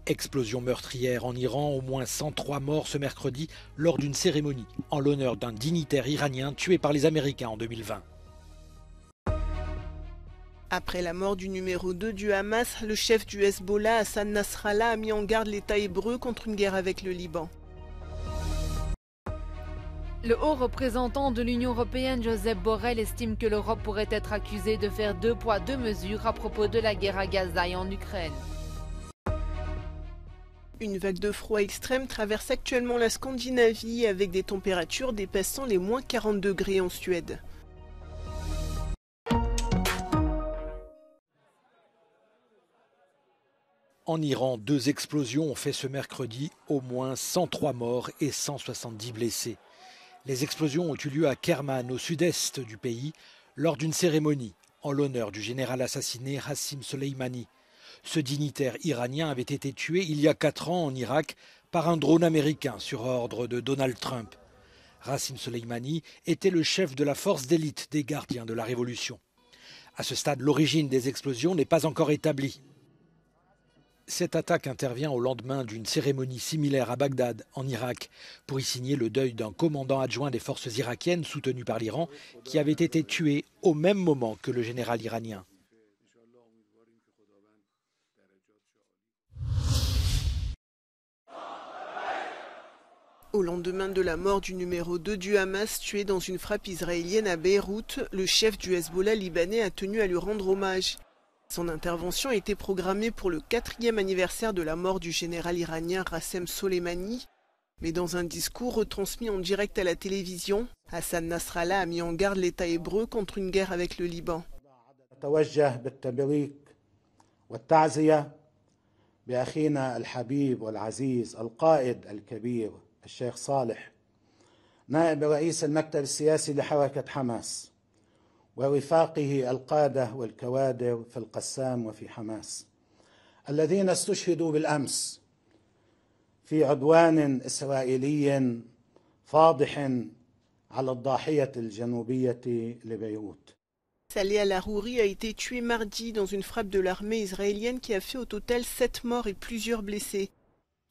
Explosion meurtrière en Iran, au moins 103 morts ce mercredi lors d'une cérémonie en l'honneur d'un dignitaire iranien tué par les Américains en 2020. Après la mort du numéro 2 du Hamas, le chef du Hezbollah, Hassan Nasrallah, a mis en garde l'État hébreu contre une guerre avec le Liban. Le haut représentant de l'Union européenne, Josep Borrell, estime que l'Europe pourrait être accusée de faire 2 poids 2 mesures à propos de la guerre à Gaza et en Ukraine. Une vague de froid extrême traverse actuellement la Scandinavie avec des températures dépassant les moins 40 degrés en Suède. En Iran, 2 explosions ont fait ce mercredi au moins 103 morts et 170 blessés. Les explosions ont eu lieu à Kerman, au sud-est du pays, lors d'une cérémonie en l'honneur du général assassiné Qasem Soleimani. Ce dignitaire iranien avait été tué il y a 4 ans en Irak par un drone américain sur ordre de Donald Trump. Qasem Soleimani était le chef de la force d'élite des gardiens de la Révolution. À ce stade, l'origine des explosions n'est pas encore établie. Cette attaque intervient au lendemain d'une cérémonie similaire à Bagdad, en Irak, pour y signer le deuil d'un commandant adjoint des forces irakiennes soutenu par l'Iran, qui avait été tué au même moment que le général iranien. Au lendemain de la mort du numéro 2 du Hamas tué dans une frappe israélienne à Beyrouth, le chef du Hezbollah libanais a tenu à lui rendre hommage. Son intervention a été programmée pour le 4e anniversaire de la mort du général iranien Qasem Soleimani. Mais dans un discours retransmis en direct à la télévision, Hassan Nasrallah a mis en garde l'État hébreu contre une guerre avec le Liban. الشيخ صالح نائب رئيس المكتب السياسي لحركة حماس ورفاقه القادة والكوادر في القسام وفي حماس الذين استشهدوا بالأمس في عدوان إسرائيلي فاضح على الضاحية الجنوبية لبيروت. Saleh al-Arouri a été tué mardi dans une frappe de l'armée israélienne qui a fait au total 7 morts et plusieurs blessés.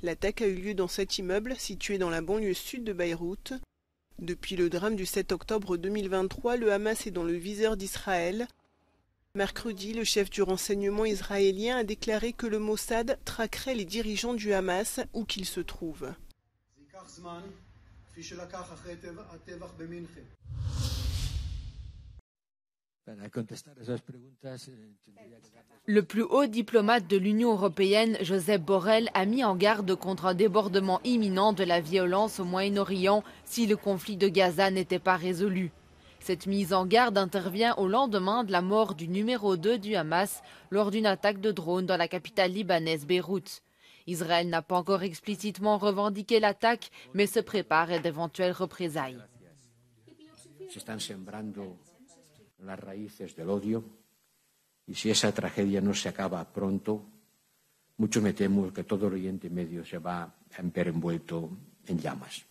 L'attaque a eu lieu dans cet immeuble, situé dans la banlieue sud de Beyrouth. Depuis le drame du 7 octobre 2023, le Hamas est dans le viseur d'Israël. Mercredi, le chef du renseignement israélien a déclaré que le Mossad traquerait les dirigeants du Hamas où qu'ils se trouvent. Le plus haut diplomate de l'Union européenne, Josep Borrell, a mis en garde contre un débordement imminent de la violence au Moyen-Orient si le conflit de Gaza n'était pas résolu. Cette mise en garde intervient au lendemain de la mort du numéro 2 du Hamas lors d'une attaque de drone dans la capitale libanaise Beyrouth. Israël n'a pas encore explicitement revendiqué l'attaque, mais se prépare à d'éventuelles représailles. Las raíces del odio, y si esa tragedia no se acaba pronto, mucho me temo que todo el Oriente Medio se va a ver envuelto en llamas.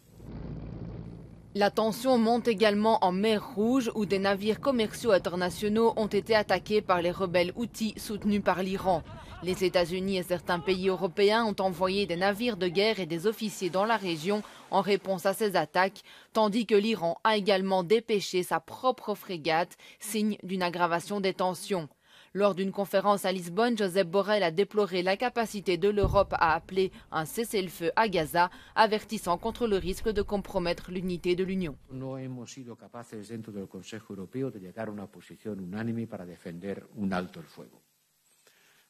La tension monte également en mer Rouge où des navires commerciaux internationaux ont été attaqués par les rebelles houthis soutenus par l'Iran. Les États-Unis et certains pays européens ont envoyé des navires de guerre et des officiers dans la région en réponse à ces attaques, tandis que l'Iran a également dépêché sa propre frégate, signe d'une aggravation des tensions. Lors d'une conférence à Lisbonne, Josep Borrell a déploré l'incapacité de l'Europe à appeler un cessez-le-feu à Gaza, avertissant contre le risque de compromettre l'unité de l'Union. No hemos sido capaces dentro del Consejo Europeo de llegar a una posición unánime para defender un alto el fuego.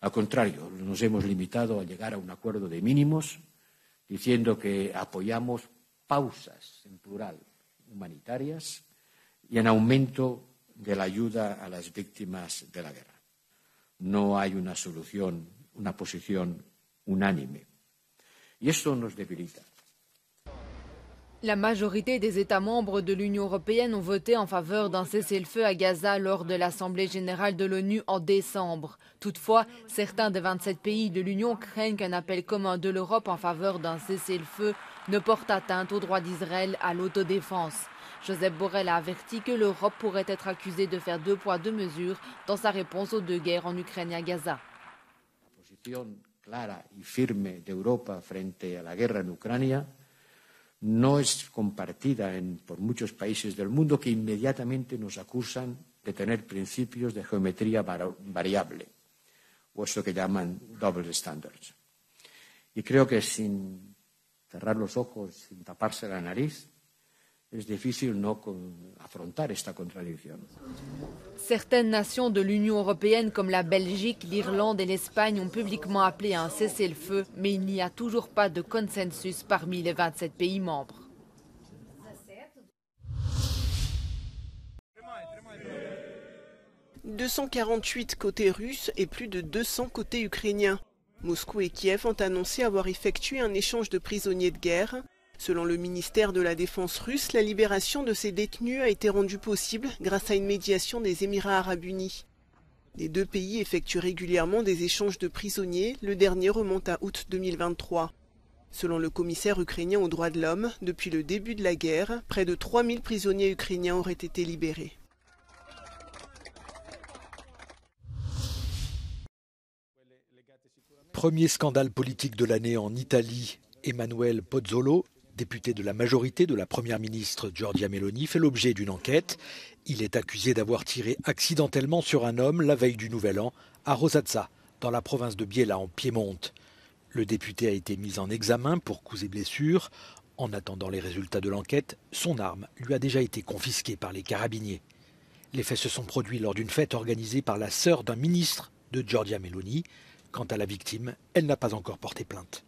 Al contrario, nos hemos limitado a llegar a un acuerdo de mínimos, diciendo que apoyamos pausas, en plural, humanitarias y en aumento de la ayuda a las víctimas de la guerra. No hay una solución, una posición unánime. Y esto nos debilita. La majorité des États membres de l'Union européenne ont voté en faveur d'un cessez-le-feu à Gaza lors de l'Assemblée générale de l'ONU en décembre. Toutefois, certains des 27 pays de l'Union craignent qu'un appel commun de l'Europe en faveur d'un cessez-le-feu ne porte atteinte au droit d'Israël à l'autodéfense. Josep Borrell a averti que l'Europe pourrait être accusée de faire 2 poids 2 mesures dans sa réponse aux 2 guerres en Ukraine et à Gaza. La posición clara y firme de Europa frente a la guerra en Ucrania no es compartida por muchos países del mundo que inmediatamente nos acusan de tener principios de geometría variable, o eso que llaman double standards. Y creo que sin cerrar los ojos, sin taparse la nariz, es difícil no afrontar esta contradicción. Certaines nations de l'Union européenne comme la Belgique, l'Irlande et l'Espagne ont publiquement appelé à un cessez-le-feu, mais il n'y a toujours pas de consensus parmi les 27 pays membres. « 248 côté russe et plus de 200 côté ukrainien. Moscou et Kiev ont annoncé avoir effectué un échange de prisonniers de guerre. Selon le ministère de la Défense russe, la libération de ces détenus a été rendue possible grâce à une médiation des Émirats arabes unis. Les deux pays effectuent régulièrement des échanges de prisonniers, le dernier remonte à août 2023. Selon le commissaire ukrainien aux droits de l'homme, depuis le début de la guerre, près de 3000 prisonniers ukrainiens auraient été libérés. Premier scandale politique de l'année en Italie, Emanuele Pozzolo, député de la majorité de la première ministre Giorgia Meloni, fait l'objet d'une enquête. Il est accusé d'avoir tiré accidentellement sur un homme la veille du Nouvel An à Rosazza, dans la province de Biella, en Piémonte. Le député a été mis en examen pour coups et blessures. En attendant les résultats de l'enquête, son arme lui a déjà été confisquée par les carabiniers. Les faits se sont produits lors d'une fête organisée par la sœur d'un ministre de Giorgia Meloni. Quant à la victime, elle n'a pas encore porté plainte.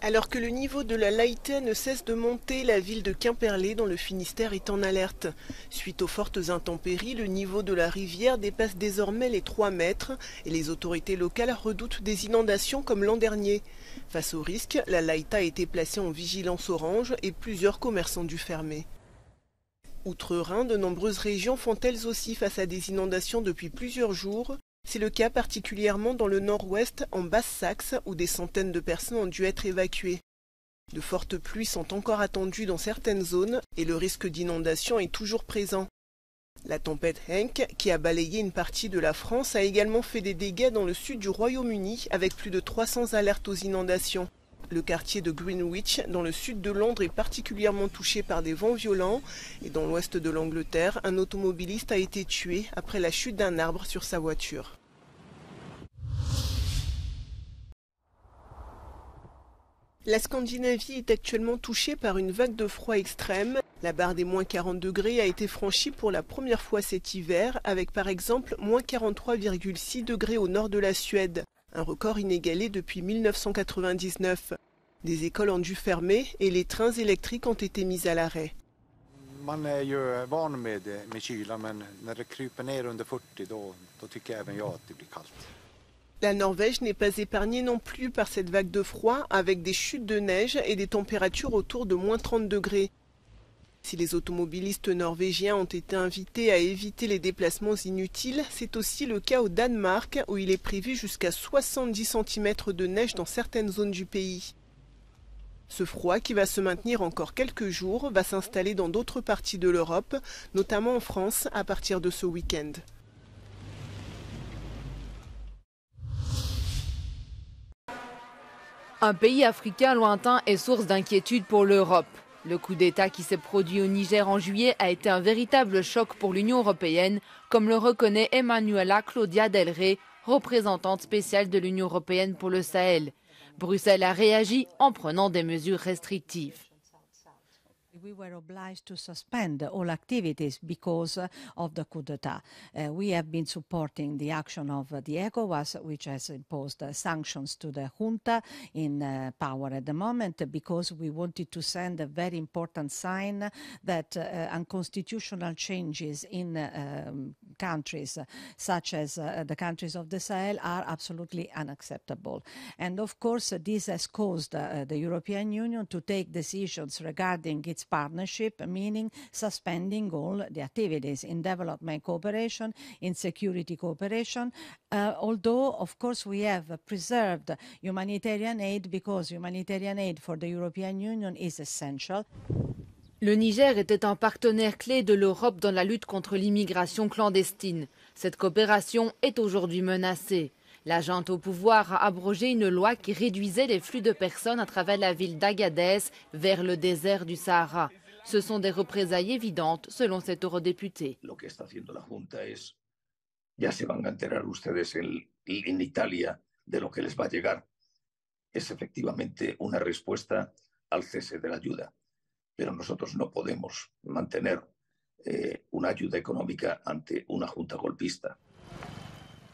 Alors que le niveau de la Leitha ne cesse de monter, la ville de Quimperlé dans le Finistère est en alerte. Suite aux fortes intempéries, le niveau de la rivière dépasse désormais les 3 mètres et les autorités locales redoutent des inondations comme l'an dernier. Face au risque, la Leitha a été placée en vigilance orange et plusieurs commerçants dû fermer. Outre-Rhin, de nombreuses régions font elles aussi face à des inondations depuis plusieurs jours. C'est le cas particulièrement dans le nord-ouest, en Basse-Saxe, où des centaines de personnes ont dû être évacuées. De fortes pluies sont encore attendues dans certaines zones et le risque d'inondation est toujours présent. La tempête Henk, qui a balayé une partie de la France, a également fait des dégâts dans le sud du Royaume-Uni, avec plus de 300 alertes aux inondations. Le quartier de Greenwich, dans le sud de Londres, est particulièrement touché par des vents violents. Et dans l'ouest de l'Angleterre, un automobiliste a été tué après la chute d'un arbre sur sa voiture. La Scandinavie est actuellement touchée par une vague de froid extrême. La barre des moins 40 degrés a été franchie pour la première fois cet hiver, avec par exemple moins 43,6 degrés au nord de la Suède. Un record inégalé depuis 1999. Des écoles ont dû fermer et les trains électriques ont été mis à l'arrêt. Man är ju van med kyla, men när det kryper ner under 40 då tycker även jag att det blir kallt. La Norvège n'est pas épargnée non plus par cette vague de froid, avec des chutes de neige et des températures autour de moins 30 degrés. Si les automobilistes norvégiens ont été invités à éviter les déplacements inutiles, c'est aussi le cas au Danemark, où il est prévu jusqu'à 70 cm de neige dans certaines zones du pays. Ce froid, qui va se maintenir encore quelques jours, va s'installer dans d'autres parties de l'Europe, notamment en France, à partir de ce week-end. Un pays africain lointain est source d'inquiétude pour l'Europe. Le coup d'État qui s'est produit au Niger en juillet a été un véritable choc pour l'Union européenne, comme le reconnaît Emanuela Claudia Del Rey, représentante spéciale de l'Union européenne pour le Sahel. Bruxelles a réagi en prenant des mesures restrictives. We were obliged to suspend all activities because of the coup d'etat. We have been supporting the action of the ECOWAS, which has imposed sanctions to the junta in power at the moment, because we wanted to send a very important sign that unconstitutional changes in countries such as the countries of the Sahel are absolutely unacceptable. And of course, this has caused the European Union to take decisions regarding its partnership, meaning suspending all the activities in development cooperation, in security cooperation, although, of course, we have preserved humanitarian aid because humanitarian aid for the European Union is essential. Le Niger était un partenaire clé de l'Europe dans la lutte contre l'immigration clandestine. Cette coopération est aujourd'hui menacée. La junte au pouvoir a abrogé une loi qui réduisait les flux de personnes à travers la ville d'Agadez vers le désert du Sahara. Ce sont des représailles évidentes, selon cet eurodéputé. Lo que está haciendo la Junta es, ya se van a enterar ustedes en Italia de lo que les va a llegar. Es efectivamente una respuesta al cese de la ayuda. Pero nosotros no podemos mantener una ayuda económica ante una junta golpista.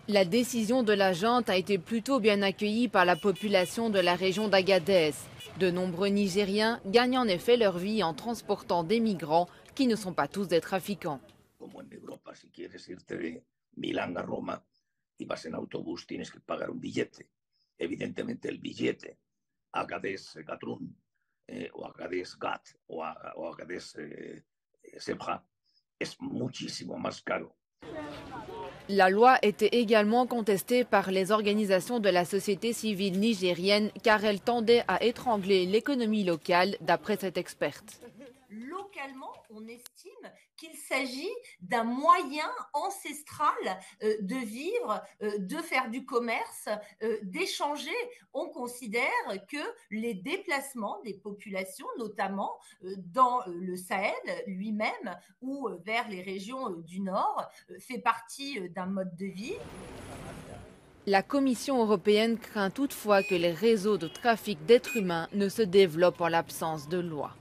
La décision de la junte a été plutôt bien accueillie par la population de la région d'Agadez. De nombreux Nigériens gagnent en effet leur vie en transportant des migrants qui ne sont pas tous des trafiquants. Como en Europa, si quieres irte de Milán a Roma y vas en autobús, tienes que pagar un billete. Evidentemente el billete Agadez-Gadrun o Agadez-Gat o Agadez-Sebra es muchísimo más caro. La loi était également contestée par les organisations de la société civile nigérienne car elle tendait à étrangler l'économie locale, d'après cette experte. Localement, on estime qu'il s'agit d'un moyen ancestral de vivre, de faire du commerce, d'échanger. On considère que les déplacements des populations, notamment dans le Sahel lui-même ou vers les régions du Nord, fait partie d'un mode de vie. La Commission européenne craint toutefois que les réseaux de trafic d'êtres humains ne se développent en l'absence de loi.